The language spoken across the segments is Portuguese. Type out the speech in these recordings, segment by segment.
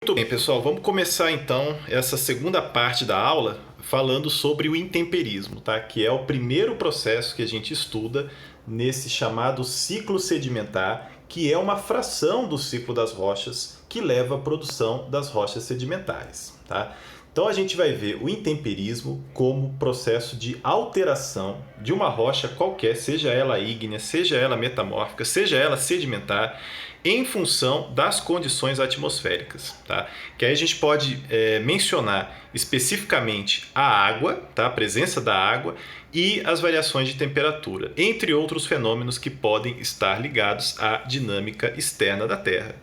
Muito bem, pessoal, vamos começar então essa segunda parte da aula falando sobre o intemperismo, tá? Que é o primeiro processo que a gente estuda nesse chamado ciclo sedimentar, que é uma fração do ciclo das rochas que leva à produção das rochas sedimentares, tá? Então a gente vai ver o intemperismo como processo de alteração de uma rocha qualquer, seja ela ígnea, seja ela metamórfica, seja ela sedimentar, em função das condições atmosféricas, tá? Que aí a gente pode mencionar especificamente a água, tá? A presença da água e as variações de temperatura, entre outros fenômenos que podem estar ligados à dinâmica externa da Terra,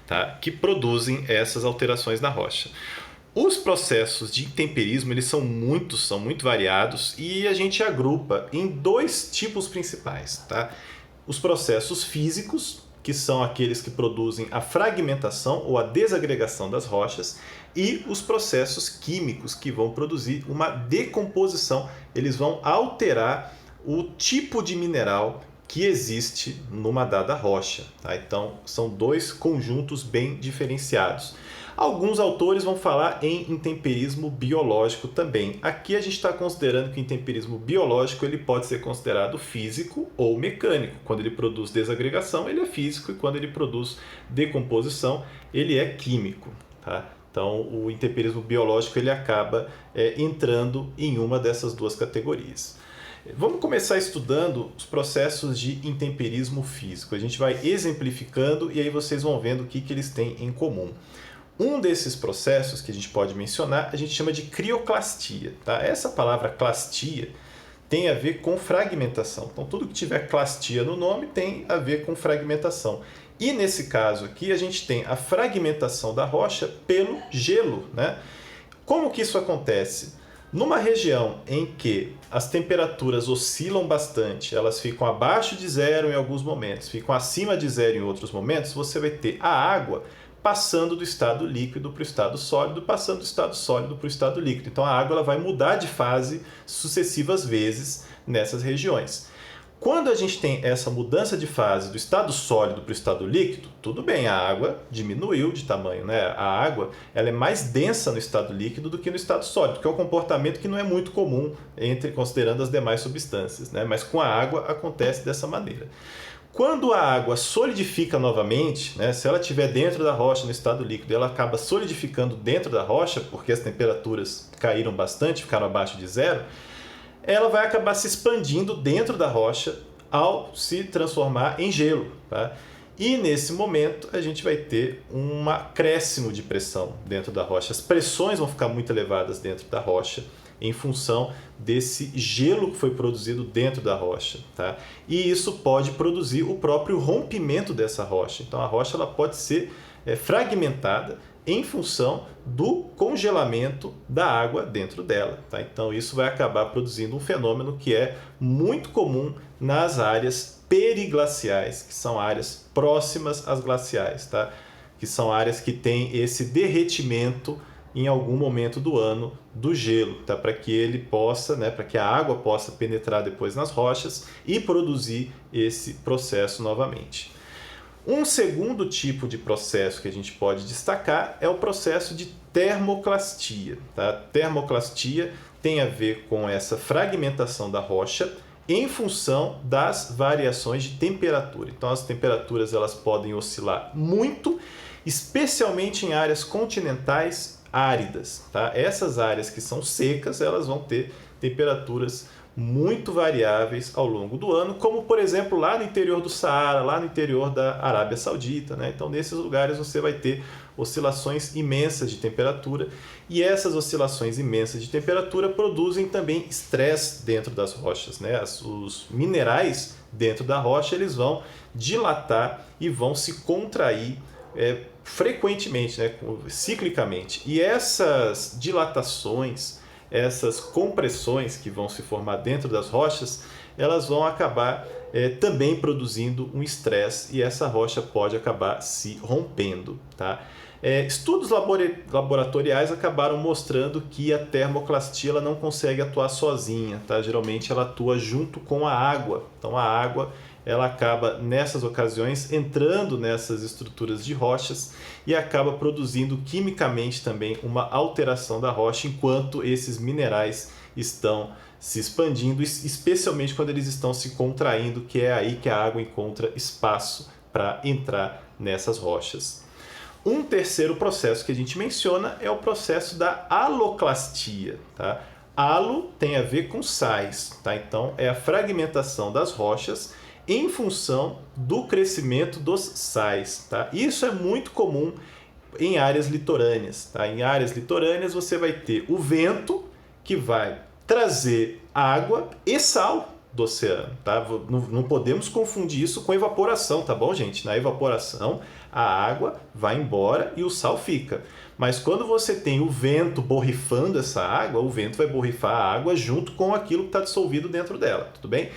tá? Que produzem essas alterações na rocha. Os processos de intemperismo eles são muito variados e a gente agrupa em dois tipos principais, tá? Os processos físicos, que são aqueles que produzem a fragmentação ou a desagregação das rochas, e os processos químicos, que vão produzir uma decomposição. Eles vão alterar o tipo de mineral que existe numa dada rocha, tá? Então, são dois conjuntos bem diferenciados. Alguns autores vão falar em intemperismo biológico também. Aqui a gente está considerando que o intemperismo biológico ele pode ser considerado físico ou mecânico. Quando ele produz desagregação, ele é físico, e quando ele produz decomposição, ele é químico, tá? Então, o intemperismo biológico ele acaba entrando em uma dessas duas categorias. Vamos começar estudando os processos de intemperismo físico. A gente vai exemplificando e aí vocês vão vendo o que eles têm em comum. Um desses processos que a gente pode mencionar, a gente chama de crioclastia, tá? Essa palavra clastia tem a ver com fragmentação. Então, tudo que tiver clastia no nome tem a ver com fragmentação. E nesse caso aqui, a gente tem a fragmentação da rocha pelo gelo, né? Como que isso acontece? Numa região em que as temperaturas oscilam bastante, elas ficam abaixo de zero em alguns momentos, ficam acima de zero em outros momentos, você vai ter a água passando do estado líquido para o estado sólido, passando do estado sólido para o estado líquido. Então a água ela vai mudar de fase sucessivas vezes nessas regiões. Quando a gente tem essa mudança de fase do estado sólido para o estado líquido, tudo bem, a água diminuiu de tamanho, né? A água ela é mais densa no estado líquido do que no estado sólido, que é um comportamento que não é muito comum considerando as demais substâncias, né? Mas com a água acontece dessa maneira. Quando a água solidifica novamente, né, se ela estiver dentro da rocha no estado líquido, ela acaba solidificando dentro da rocha, porque as temperaturas caíram bastante, ficaram abaixo de zero, ela vai acabar se expandindo dentro da rocha ao se transformar em gelo, tá? E nesse momento a gente vai ter um acréscimo de pressão dentro da rocha. As pressões vão ficar muito elevadas dentro da rocha, em função desse gelo que foi produzido dentro da rocha, tá? E isso pode produzir o próprio rompimento dessa rocha. Então a rocha ela pode ser fragmentada em função do congelamento da água dentro dela, tá? Então isso vai acabar produzindo um fenômeno que é muito comum nas áreas periglaciais, que são áreas próximas às glaciais, tá? Que são áreas que têm esse derretimento em algum momento do ano do gelo, tá? Para que ele possa, né, para que a água possa penetrar depois nas rochas e produzir esse processo novamente. Um segundo tipo de processo que a gente pode destacar é o processo de termoclastia, tá? Termoclastia tem a ver com essa fragmentação da rocha em função das variações de temperatura. Então as temperaturas elas podem oscilar muito, especialmente em áreas continentais áridas, tá? Essas áreas que são secas, elas vão ter temperaturas muito variáveis ao longo do ano, como por exemplo lá no interior do Saara, lá no interior da Arábia Saudita, né? Então nesses lugares você vai ter oscilações imensas de temperatura, e essas oscilações imensas de temperatura produzem também estresse dentro das rochas, né? Os minerais dentro da rocha eles vão dilatar e vão se contrair frequentemente, né, ciclicamente. E essas dilatações, essas compressões que vão se formar dentro das rochas, elas vão acabar também produzindo um estresse, e essa rocha pode acabar se rompendo, tá? Estudos laboratoriais acabaram mostrando que a termoclastia ela não consegue atuar sozinha, tá? Geralmente ela atua junto com a água. Então a água ela acaba nessas ocasiões entrando nessas estruturas de rochas e acaba produzindo quimicamente também uma alteração da rocha enquanto esses minerais estão se expandindo, especialmente quando eles estão se contraindo, que é aí que a água encontra espaço para entrar nessas rochas. Um terceiro processo que a gente menciona é o processo da haloclastia. Tá? Halo tem a ver com sais, tá? Então é a fragmentação das rochas em função do crescimento dos sais. Tá? Isso é muito comum em áreas litorâneas. Tá? Em áreas litorâneas você vai ter o vento que vai trazer água e sal do oceano. Tá? Não podemos confundir isso com evaporação, tá bom, gente? Na evaporação, a água vai embora e o sal fica. Mas quando você tem o vento borrifando essa água, o vento vai borrifar a água junto com aquilo que está dissolvido dentro dela, tudo bem?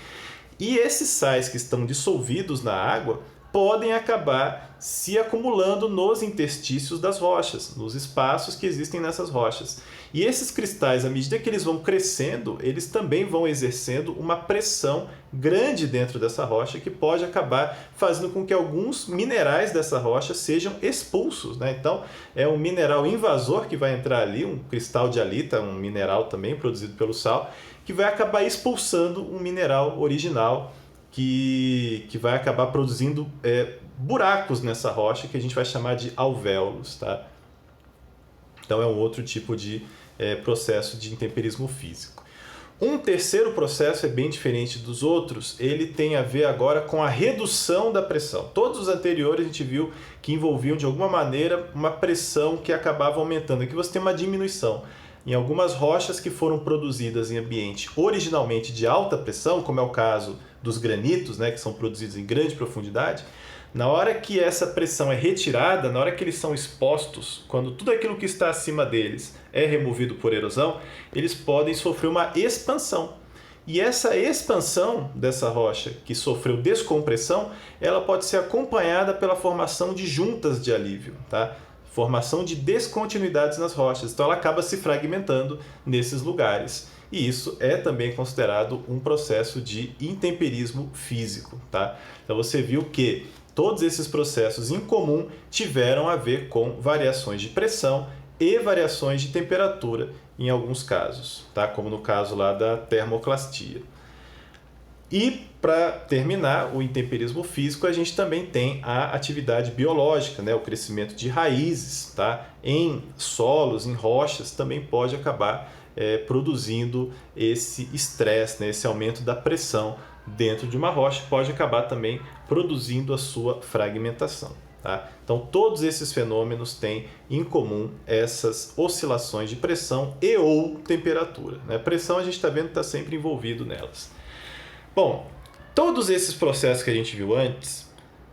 E esses sais que estão dissolvidos na água podem acabar se acumulando nos interstícios das rochas, nos espaços que existem nessas rochas. E esses cristais, à medida que eles vão crescendo, eles também vão exercendo uma pressão grande dentro dessa rocha que pode acabar fazendo com que alguns minerais dessa rocha sejam expulsos, né? Então, é um mineral invasor que vai entrar ali, um cristal de halita, um mineral também produzido pelo sal, que vai acabar expulsando um mineral original que vai acabar produzindo buracos nessa rocha que a gente vai chamar de alvéolos. Tá? Então é um outro tipo de processo de intemperismo físico. Um terceiro processo é bem diferente dos outros, ele tem a ver agora com a redução da pressão. Todos os anteriores a gente viu que envolviam de alguma maneira uma pressão que acabava aumentando. Aqui você tem uma diminuição. Em algumas rochas que foram produzidas em ambiente originalmente de alta pressão, como é o caso dos granitos, né, que são produzidos em grande profundidade, na hora que essa pressão é retirada, na hora que eles são expostos, quando tudo aquilo que está acima deles é removido por erosão, eles podem sofrer uma expansão. E essa expansão dessa rocha que sofreu descompressão, ela pode ser acompanhada pela formação de juntas de alívio, tá? Formação de descontinuidades nas rochas. Então ela acaba se fragmentando nesses lugares. E isso é também considerado um processo de intemperismo físico. Tá? Então você viu que todos esses processos em comum tiveram a ver com variações de pressão e variações de temperatura em alguns casos, tá? Como no caso lá da termoclastia. E para terminar o intemperismo físico, a gente também tem a atividade biológica, né? O crescimento de raízes, tá? Em solos, em rochas, também pode acabar produzindo esse estresse, né? Esse aumento da pressão dentro de uma rocha, pode acabar também produzindo a sua fragmentação. Tá? Então todos esses fenômenos têm em comum essas oscilações de pressão e ou temperatura. Né? Pressão a gente está vendo que está sempre envolvido nelas. Bom, todos esses processos que a gente viu antes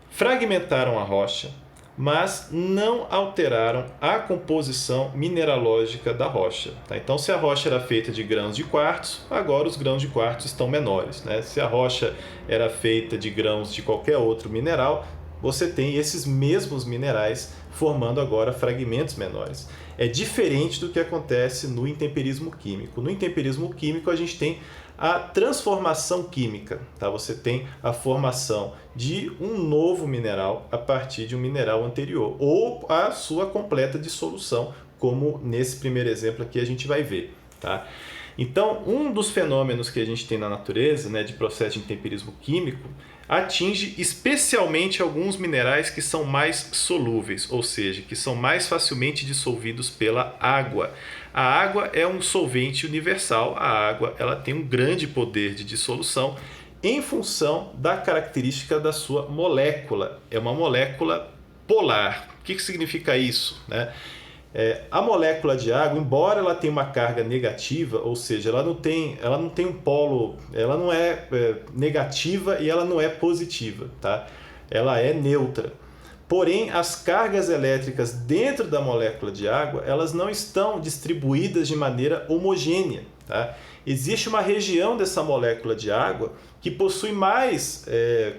fragmentaram a rocha, mas não alteraram a composição mineralógica da rocha. Tá? Então, se a rocha era feita de grãos de quartzo, agora os grãos de quartzo estão menores. Né? Se a rocha era feita de grãos de qualquer outro mineral, você tem esses mesmos minerais formando agora fragmentos menores. É diferente do que acontece no intemperismo químico. No intemperismo químico, a gente tem a transformação química. Tá? Você tem a formação de um novo mineral a partir de um mineral anterior, ou a sua completa dissolução, como nesse primeiro exemplo aqui a gente vai ver. Tá? Então, um dos fenômenos que a gente tem na natureza, né, de processo de intemperismo químico, atinge especialmente alguns minerais que são mais solúveis, ou seja, que são mais facilmente dissolvidos pela água. A água é um solvente universal, a água ela tem um grande poder de dissolução em função da característica da sua molécula. É uma molécula polar. O que significa isso? Né? A molécula de água, embora ela tenha uma carga negativa, ou seja, ela não tem um polo, ela não é negativa e ela não é positiva, tá? Ela é neutra. Porém, as cargas elétricas dentro da molécula de água, elas não estão distribuídas de maneira homogênea, tá? Existe uma região dessa molécula de água que possui mais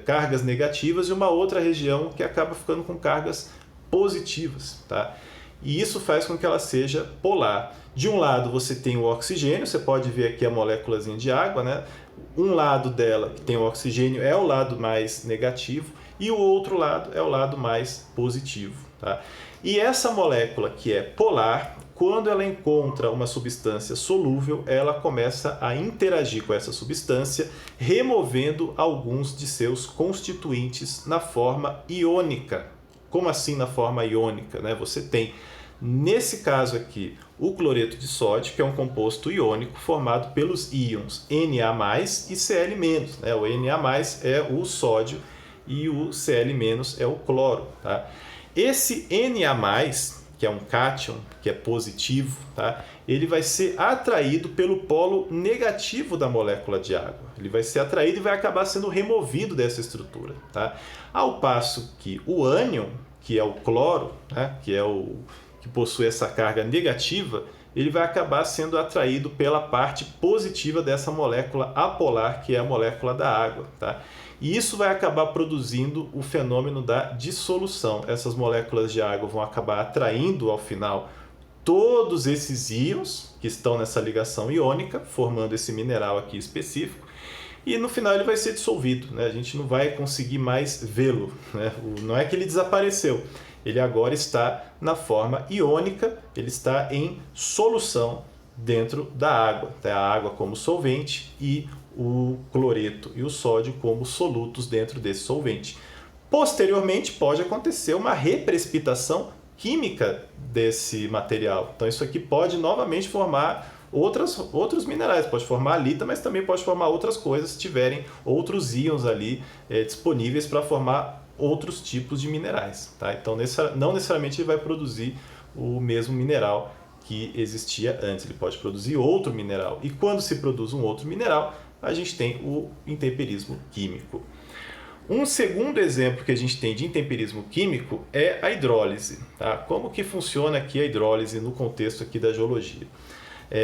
cargas negativas e uma outra região que acaba ficando com cargas positivas, tá? e isso faz com que ela seja polar. De um lado você tem o oxigênio, você pode ver aqui a moléculazinha de água, né? Um lado dela, que tem o oxigênio, é o lado mais negativo, e o outro lado é o lado mais positivo, tá? E essa molécula que é polar, quando ela encontra uma substância solúvel, ela começa a interagir com essa substância, removendo alguns de seus constituintes na forma iônica. Como assim na forma iônica, né? Você tem, nesse caso aqui, o cloreto de sódio, que é um composto iônico formado pelos íons Na+ e Cl-. Né? O Na+ é o sódio e o Cl- é o cloro. Tá? Esse Na+, que é um cátion, que é positivo, tá? Ele vai ser atraído pelo polo negativo da molécula de água. Ele vai ser atraído e vai acabar sendo removido dessa estrutura. Tá? Ao passo que o ânion, que é o cloro, né? Que é o que possui essa carga negativa, ele vai acabar sendo atraído pela parte positiva dessa molécula apolar, que é a molécula da água. Tá? E isso vai acabar produzindo o fenômeno da dissolução. Essas moléculas de água vão acabar atraindo ao final todos esses íons que estão nessa ligação iônica, formando esse mineral aqui específico, e no final ele vai ser dissolvido, né? A gente não vai conseguir mais vê-lo, né? Não é que ele desapareceu, ele agora está na forma iônica, ele está em solução dentro da água. Tá? A água como solvente e o cloreto e o sódio como solutos dentro desse solvente. Posteriormente pode acontecer uma reprecipitação química desse material. Então isso aqui pode novamente formar outros minerais, pode formar alita, mas também pode formar outras coisas se tiverem outros íons ali disponíveis para formar outros tipos de minerais. Tá? Então não necessariamente ele vai produzir o mesmo mineral que existia antes, ele pode produzir outro mineral. E quando se produz um outro mineral, a gente tem o intemperismo químico. Um segundo exemplo que a gente tem de intemperismo químico é a hidrólise. Tá? Como que funciona aqui a hidrólise no contexto aqui da geologia?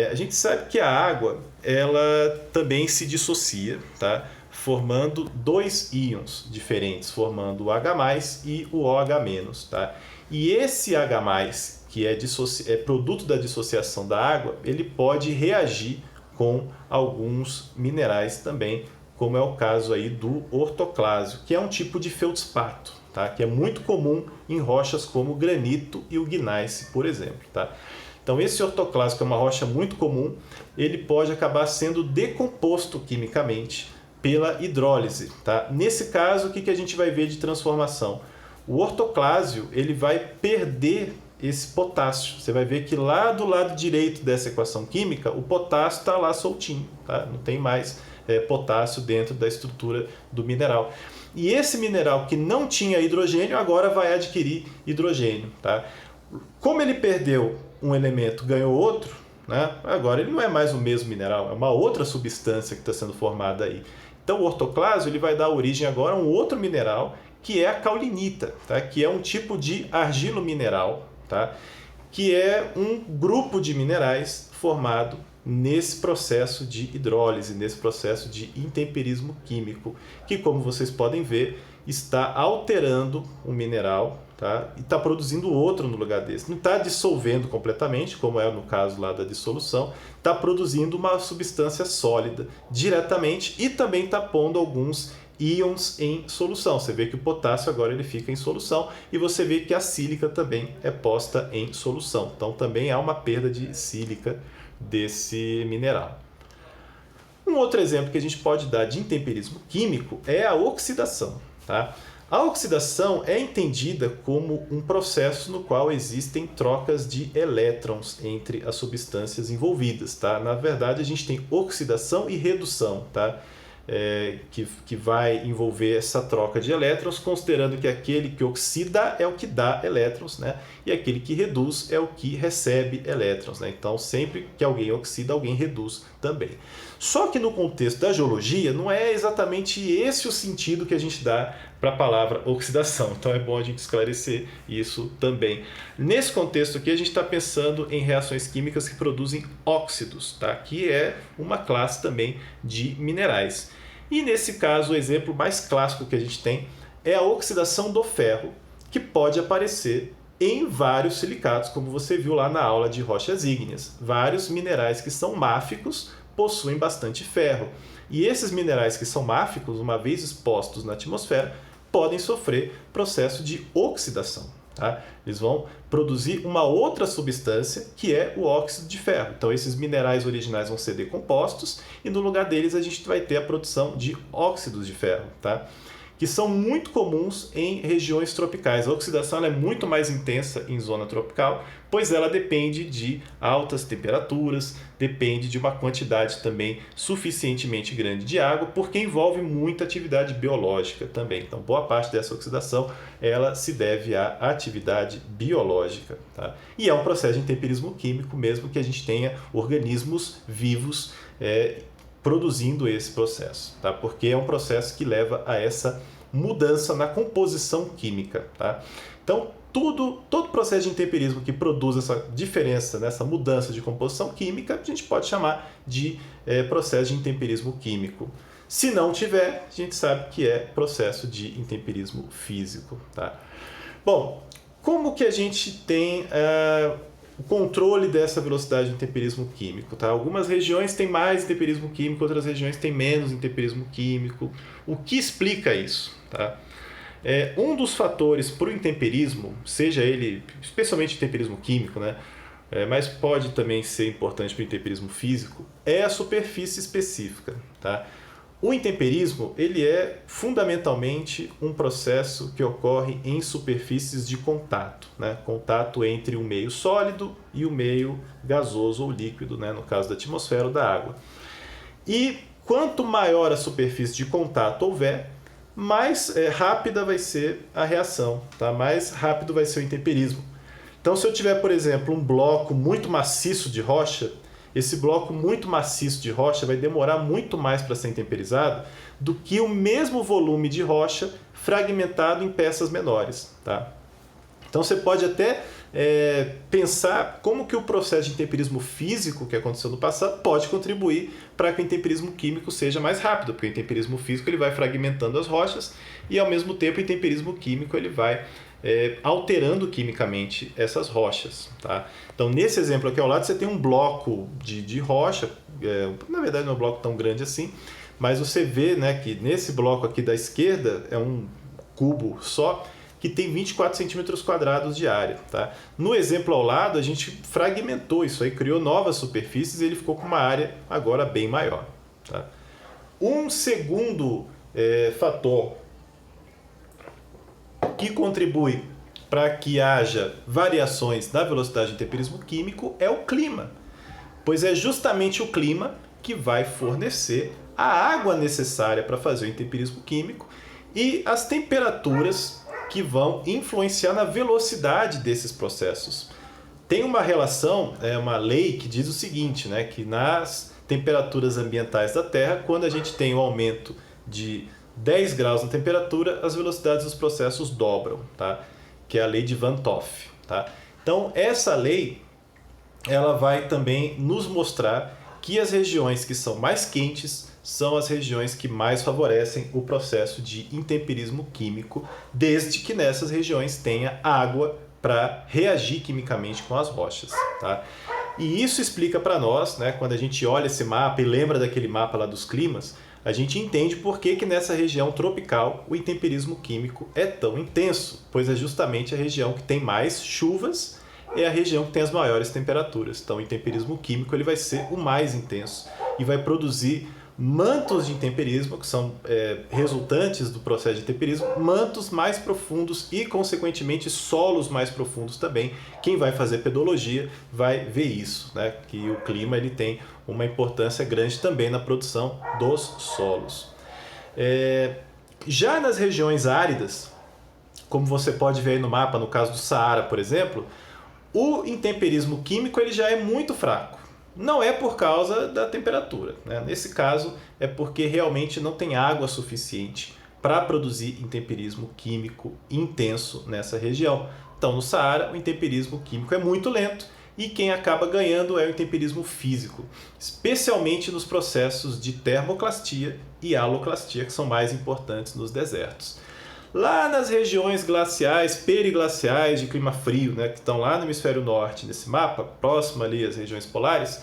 A gente sabe que a água ela também se dissocia, tá? Formando dois íons diferentes, formando o H+ e o OH-. Tá? E esse H+, que é produto da dissociação da água, ele pode reagir com alguns minerais também, como é o caso aí do ortoclásio, que é um tipo de feldspato, tá? Que é muito comum em rochas como o granito e o gneiss, por exemplo. Tá? Então esse ortoclásio, que é uma rocha muito comum, ele pode acabar sendo decomposto quimicamente pela hidrólise. Tá? Nesse caso, o que a gente vai ver de transformação? O ortoclásio ele vai perder esse potássio. Você vai ver que lá do lado direito dessa equação química, o potássio está lá soltinho, tá? Não tem mais potássio dentro da estrutura do mineral. E esse mineral que não tinha hidrogênio, agora vai adquirir hidrogênio. Tá? Como ele perdeu um elemento, ganhou outro, né? Agora ele não é mais o mesmo mineral, é uma outra substância que está sendo formada aí. Então o ortoclásio ele vai dar origem agora a um outro mineral, que é a caulinita, tá? Que é um tipo de argilo mineral, tá? Que é um grupo de minerais formado nesse processo de hidrólise, nesse processo de intemperismo químico, que, como vocês podem ver, está alterando o mineral, tá? E está produzindo outro no lugar desse. Não está dissolvendo completamente, como é no caso lá da dissolução, está produzindo uma substância sólida diretamente e também está pondo alguns íons em solução. Você vê que o potássio agora ele fica em solução e você vê que a sílica também é posta em solução. Então também há uma perda de sílica desse mineral. Um outro exemplo que a gente pode dar de intemperismo químico é a oxidação. Tá? A oxidação é entendida como um processo no qual existem trocas de elétrons entre as substâncias envolvidas. Tá? Na verdade, a gente tem oxidação e redução, tá? Que vai envolver essa troca de elétrons, considerando que aquele que oxida é o que dá elétrons, né? E aquele que reduz é o que recebe elétrons. Né? Então, sempre que alguém oxida, alguém reduz também. Só que no contexto da geologia, não é exatamente esse o sentido que a gente dá para a palavra oxidação. Então, é bom a gente esclarecer isso também. Nesse contexto aqui, a gente está pensando em reações químicas que produzem óxidos, tá? Que é uma classe também de minerais. E nesse caso, o exemplo mais clássico que a gente tem é a oxidação do ferro, que pode aparecer em vários silicatos, como você viu lá na aula de rochas ígneas. Vários minerais que são máficos possuem bastante ferro. E esses minerais que são máficos, uma vez expostos na atmosfera, podem sofrer processo de oxidação. Tá? Eles vão produzir uma outra substância que é o óxido de ferro. Então esses minerais originais vão ser decompostos e no lugar deles a gente vai ter a produção de óxidos de ferro, tá? Que são muito comuns em regiões tropicais. A oxidação ela é muito mais intensa em zona tropical, pois ela depende de altas temperaturas, depende de uma quantidade também suficientemente grande de água, porque envolve muita atividade biológica também. Então, boa parte dessa oxidação ela se deve à atividade biológica. Tá? E é um processo de intemperismo químico, mesmo que a gente tenha organismos vivos produzindo esse processo, tá? Porque é um processo que leva a essa mudança na composição química. Tá? Então, todo processo de intemperismo que produz essa diferença, nessa mudança de composição química, a gente pode chamar de processo de intemperismo químico. Se não tiver, a gente sabe que é processo de intemperismo físico. Tá? Bom, como que a gente tem o controle dessa velocidade de intemperismo químico? Tá? Algumas regiões têm mais intemperismo químico, outras regiões têm menos intemperismo químico. O que explica isso? Tá? Um dos fatores para o intemperismo, seja ele especialmente intemperismo químico, né? Mas pode também ser importante para o intemperismo físico, é a superfície específica. Tá? O intemperismo ele é fundamentalmente um processo que ocorre em superfícies de contato, né? Contato entre o meio sólido e o meio gasoso ou líquido, né? No caso da atmosfera ou da água. E quanto maior a superfície de contato houver, mais rápida vai ser a reação, tá? Mais rápido vai ser o intemperismo. Então, se eu tiver, por exemplo, um bloco muito maciço de rocha, esse bloco muito maciço de rocha vai demorar muito mais para ser intemperizado do que o mesmo volume de rocha fragmentado em peças menores. Tá? Então você pode até pensar como que o processo de intemperismo físico que aconteceu no passado pode contribuir para que o intemperismo químico seja mais rápido, porque o intemperismo físico ele vai fragmentando as rochas e ao mesmo tempo o intemperismo químico ele vai alterando quimicamente essas rochas. Tá? Então, nesse exemplo aqui ao lado, você tem um bloco de rocha, na verdade não é um bloco tão grande assim, mas você vê, né, que nesse bloco aqui da esquerda é um cubo só, que tem 24 centímetros quadrados de área. Tá? No exemplo ao lado, a gente fragmentou isso aí, criou novas superfícies e ele ficou com uma área agora bem maior. Tá? Um segundo fator que contribui para que haja variações na velocidade de intemperismo químico é o clima, pois é justamente o clima que vai fornecer a água necessária para fazer o intemperismo químico e as temperaturas que vão influenciar na velocidade desses processos. Tem uma relação, uma lei que diz o seguinte, né, que nas temperaturas ambientais da Terra, quando a gente tem um aumento de 10 graus na temperatura, as velocidades dos processos dobram, tá? Que é a lei de Van 't Hoff. Tá? Então, essa lei ela vai também nos mostrar que as regiões que são mais quentes são as regiões que mais favorecem o processo de intemperismo químico, desde que nessas regiões tenha água para reagir quimicamente com as rochas. Tá? E isso explica para nós, né, quando a gente olha esse mapa e lembra daquele mapa lá dos climas, a gente entende por que nessa região tropical o intemperismo químico é tão intenso, pois é justamente a região que tem mais chuvas, é a região que tem as maiores temperaturas. Então o intemperismo químico ele vai ser o mais intenso e vai produzir mantos de intemperismo, que são resultantes do processo de intemperismo, mantos mais profundos e, consequentemente, solos mais profundos também. Quem vai fazer pedologia vai ver isso, né? Que o clima ele tem uma importância grande também na produção dos solos. Já nas regiões áridas, como você pode ver aí no mapa, no caso do Saara, por exemplo, o intemperismo químico ele já é muito fraco. Não é por causa da temperatura, né? Nesse caso é porque realmente não tem água suficiente para produzir intemperismo químico intenso nessa região. Então no Saara o intemperismo químico é muito lento e quem acaba ganhando é o intemperismo físico, especialmente nos processos de termoclastia e haloclastia, que são mais importantes nos desertos. lá nas regiões glaciais, periglaciais de clima frio, né, que estão lá no hemisfério norte nesse mapa, próximo ali às regiões polares,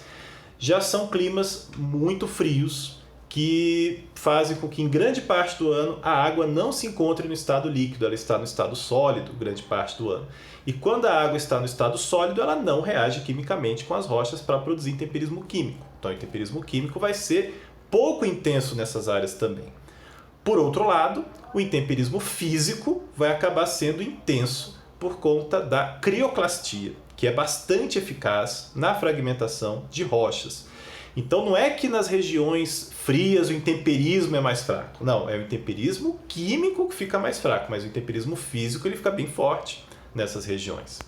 já são climas muito frios que fazem com que em grande parte do ano a água não se encontre no estado líquido, ela está no estado sólido grande parte do ano. E quando a água está no estado sólido, ela não reage quimicamente com as rochas para produzir intemperismo químico. Então o intemperismo químico vai ser pouco intenso nessas áreas também. Por outro lado, o intemperismo físico vai acabar sendo intenso por conta da crioclastia, que é bastante eficaz na fragmentação de rochas. Então não é que nas regiões frias o intemperismo é mais fraco. Não, é o intemperismo químico que fica mais fraco, mas o intemperismo físico ele fica bem forte nessas regiões.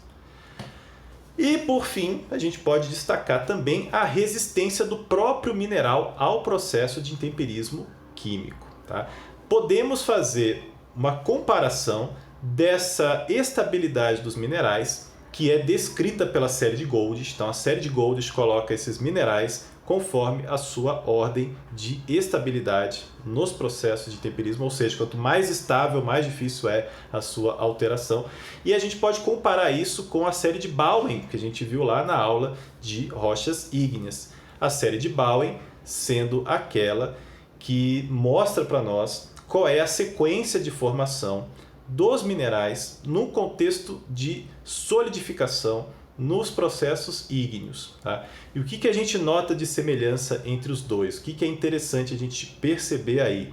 E por fim, a gente pode destacar também a resistência do próprio mineral ao processo de intemperismo químico. Tá? Podemos fazer uma comparação dessa estabilidade dos minerais que é descrita pela série de Goldish. Então a série de Goldish coloca esses minerais conforme a sua ordem de estabilidade nos processos de intemperismo, ou seja, quanto mais estável, mais difícil é a sua alteração. E a gente pode comparar isso com a série de Bowen, que a gente viu lá na aula de rochas ígneas. A série de Bowen sendo aquela que mostra para nós qual é a sequência de formação dos minerais no contexto de solidificação nos processos ígneos. Tá? E o que a gente nota de semelhança entre os dois? O que é interessante a gente perceber aí?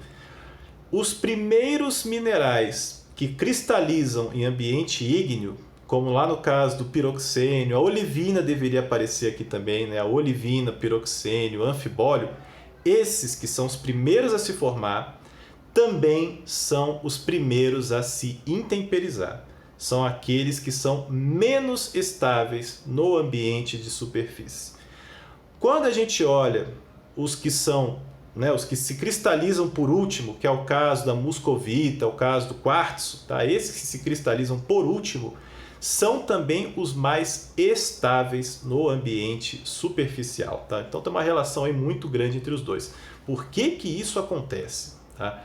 Os primeiros minerais que cristalizam em ambiente ígneo, como lá no caso do piroxênio, a olivina deveria aparecer aqui também, né? A olivina, piroxênio, anfibólio, esses que são os primeiros a se formar, também são os primeiros a se intemperizar. São aqueles que são menos estáveis no ambiente de superfície. Quando a gente olha os que são, os que se cristalizam por último, que é o caso da muscovita, é o caso do quartzo, tá? Esses que se cristalizam por último são também os mais estáveis no ambiente superficial. Tá? Então tem uma relação aí muito grande entre os dois. Por que que isso acontece? Tá?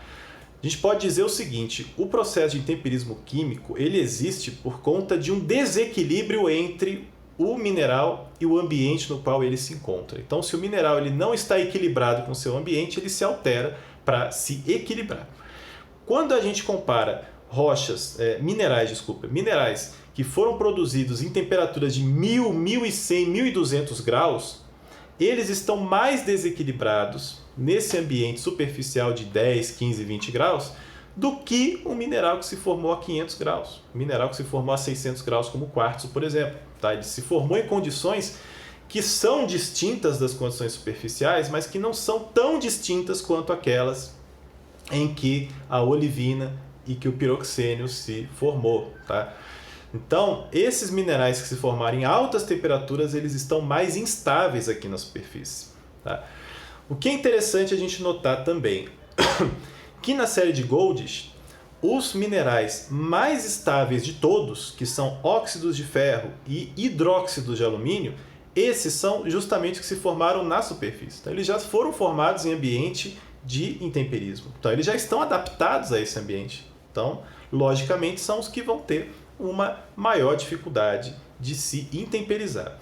A gente pode dizer o seguinte, o processo de intemperismo químico ele existe por conta de um desequilíbrio entre o mineral e o ambiente no qual ele se encontra. Então, se o mineral ele não está equilibrado com o seu ambiente, ele se altera para se equilibrar. Quando a gente compara minerais que foram produzidos em temperaturas de 1000, 1100, 1200 graus, eles estão mais desequilibrados nesse ambiente superficial de 10, 15, 20 graus do que um mineral que se formou a 500 graus, um mineral que se formou a 600 graus, como o quartzo, por exemplo. Tá? Ele se formou em condições que são distintas das condições superficiais, mas que não são tão distintas quanto aquelas em que a olivina e que o piroxênio se formou. Tá? Então, esses minerais que se formaram em altas temperaturas, eles estão mais instáveis aqui na superfície. Tá? O que é interessante a gente notar também, que na série de Goldish, os minerais mais estáveis de todos, que são óxidos de ferro e hidróxidos de alumínio, esses são justamente os que se formaram na superfície. Então, eles já foram formados em ambiente de intemperismo. Então, eles já estão adaptados a esse ambiente. Então, logicamente, são os que vão ter uma maior dificuldade de se intemperizar.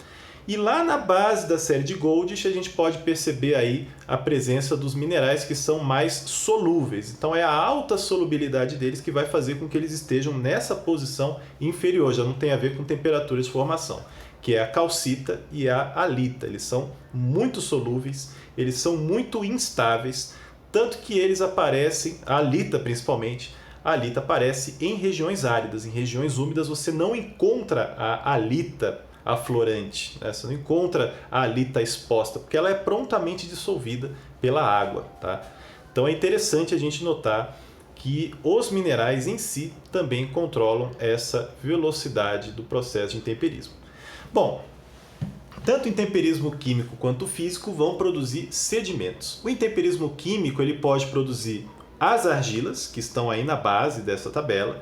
E lá na base da série de Goldish a gente pode perceber aí a presença dos minerais que são mais solúveis. Então é a alta solubilidade deles que vai fazer com que eles estejam nessa posição inferior, já não tem a ver com temperatura de formação, que é a calcita e a halita. Eles são muito solúveis, eles são muito instáveis, tanto que eles aparecem, a halita principalmente, a halita aparece em regiões áridas, em regiões úmidas você não encontra a halita aflorante, né? Você não encontra a halita exposta, porque ela é prontamente dissolvida pela água. Tá? Então é interessante a gente notar que os minerais em si também controlam essa velocidade do processo de intemperismo. Bom, tanto o intemperismo químico quanto o físico vão produzir sedimentos. O intemperismo químico ele pode produzir as argilas, que estão aí na base dessa tabela,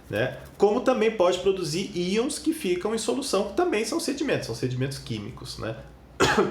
né? Como também pode produzir íons que ficam em solução, que também são sedimentos químicos. Né?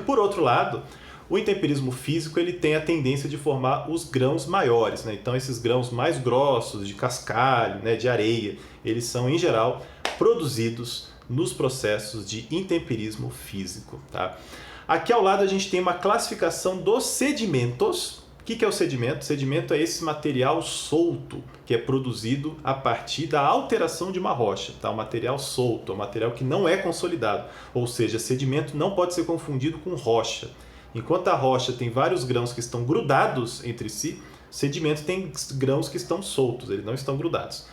Por outro lado, O intemperismo físico ele tem a tendência de formar os grãos maiores, né? Então esses grãos mais grossos, de cascalho, né, de areia, eles são em geral produzidos nos processos de intemperismo físico. Tá? Aqui ao lado a gente tem uma classificação dos sedimentos. O que é o sedimento? O sedimento é esse material solto que é produzido a partir da alteração de uma rocha. Tá? Um material solto, um material que não é consolidado. Ou seja, sedimento não pode ser confundido com rocha. Enquanto a rocha tem vários grãos que estão grudados entre si, sedimento tem grãos que estão soltos, eles não estão grudados.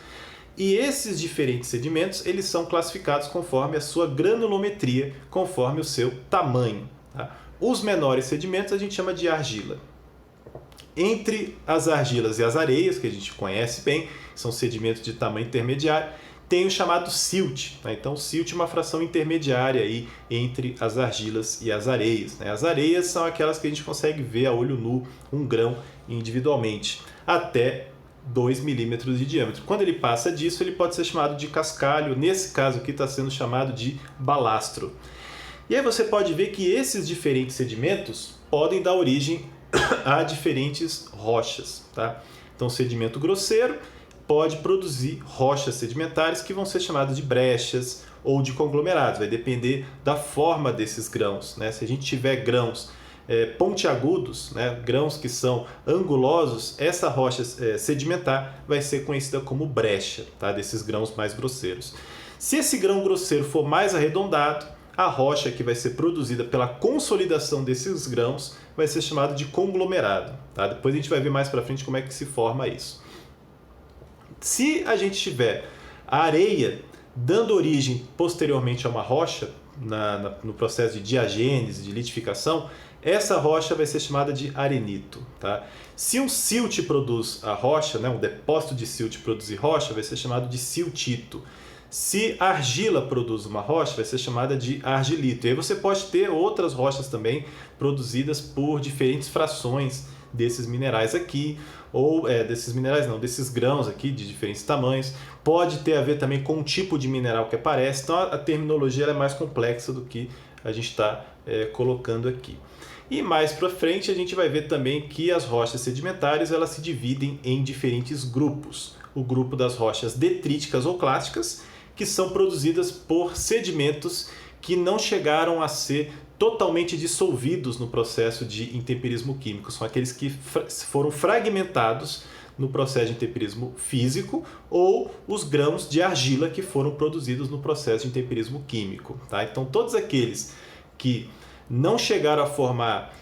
E esses diferentes sedimentos, eles são classificados conforme a sua granulometria, conforme o seu tamanho. Tá? Os menores sedimentos a gente chama de argila. Entre as argilas e as areias, que a gente conhece bem, são sedimentos de tamanho intermediário, tem o chamado silt. Tá? Então, o silt é uma fração intermediária aí entre as argilas e as areias. Né? As areias são aquelas que a gente consegue ver a olho nu, um grão individualmente, até 2 milímetros de diâmetro. Quando ele passa disso, ele pode ser chamado de cascalho. Nesse caso aqui está sendo chamado de balastro. E aí você pode ver que esses diferentes sedimentos podem dar origem a diferentes rochas. Tá? Então, sedimento grosseiro pode produzir rochas sedimentares que vão ser chamadas de brechas ou de conglomerados. Vai depender da forma desses grãos. Né? Se a gente tiver grãos pontiagudos, né, grãos que são angulosos, essa rocha sedimentar vai ser conhecida como brecha, tá, desses grãos mais grosseiros. Se esse grão grosseiro for mais arredondado, a rocha que vai ser produzida pela consolidação desses grãos vai ser chamada de conglomerado. Tá? Depois a gente vai ver mais para frente como é que se forma isso. Se a gente tiver a areia dando origem posteriormente a uma rocha, no processo de diagênese, de litificação, essa rocha vai ser chamada de arenito. Tá? Se um silt produz a rocha, né, um depósito de silt produzir rocha, vai ser chamado de siltito. Se a argila produz uma rocha, vai ser chamada de argilito. E aí você pode ter outras rochas também produzidas por diferentes frações desses minerais aqui, ou desses grãos aqui de diferentes tamanhos. Pode ter a ver também com o tipo de mineral que aparece. Então a terminologia é mais complexa do que a gente está colocando aqui. E mais para frente a gente vai ver também que as rochas sedimentares elas se dividem em diferentes grupos. O grupo das rochas detríticas ou clásticas, que são produzidas por sedimentos que não chegaram a ser totalmente dissolvidos no processo de intemperismo químico. São aqueles que foram fragmentados no processo de intemperismo físico ou os grãos de argila que foram produzidos no processo de intemperismo químico. Tá? Então, todos aqueles que não chegaram a formar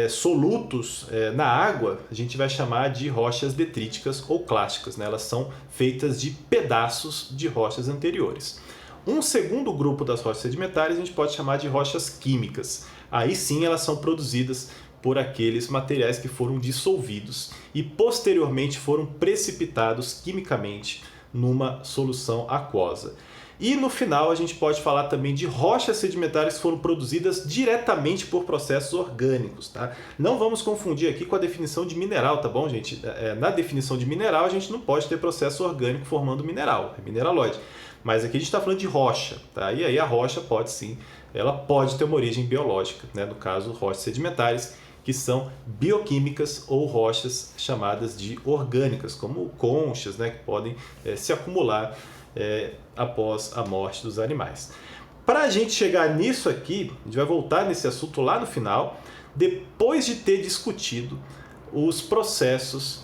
solutos na água, a gente vai chamar de rochas detríticas ou clásticas. Né? Elas são feitas de pedaços de rochas anteriores. Um segundo grupo das rochas sedimentares a gente pode chamar de rochas químicas. Aí sim elas são produzidas por aqueles materiais que foram dissolvidos e posteriormente foram precipitados quimicamente numa solução aquosa. E no final a gente pode falar também de rochas sedimentares que foram produzidas diretamente por processos orgânicos. Tá? Não vamos confundir aqui com a definição de mineral, tá bom, gente? Na definição de mineral a gente não pode ter processo orgânico formando mineral, é mineraloide. Mas aqui a gente está falando de rocha, tá? E aí a rocha pode sim, ela pode ter uma origem biológica, né? No caso, rochas sedimentares, que são bioquímicas ou rochas chamadas de orgânicas, como conchas, né? Que podem se acumular após a morte dos animais. Para a gente chegar nisso aqui, a gente vai voltar nesse assunto lá no final, depois de ter discutido os processos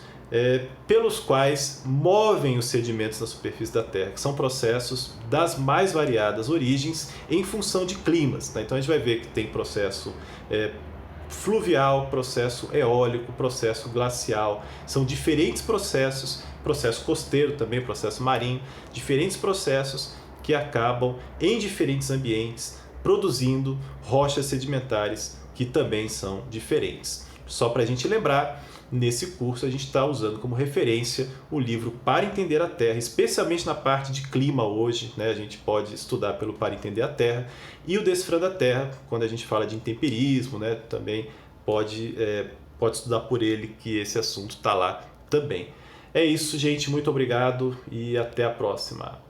pelos quais movem os sedimentos na superfície da Terra, que são processos das mais variadas origens em função de climas. Tá? Então a gente vai ver que tem processo fluvial, processo eólico, processo glacial. São diferentes processos, processo costeiro também, processo marinho, diferentes processos que acabam em diferentes ambientes produzindo rochas sedimentares que também são diferentes. Só para a gente lembrar, nesse curso a gente está usando como referência o livro Para Entender a Terra, especialmente na parte de clima hoje, né? A gente pode estudar pelo Para Entender a Terra, e o Decifrando a Terra, quando a gente fala de intemperismo, né? Também pode estudar por ele, que esse assunto está lá também. É isso, gente, muito obrigado e até a próxima.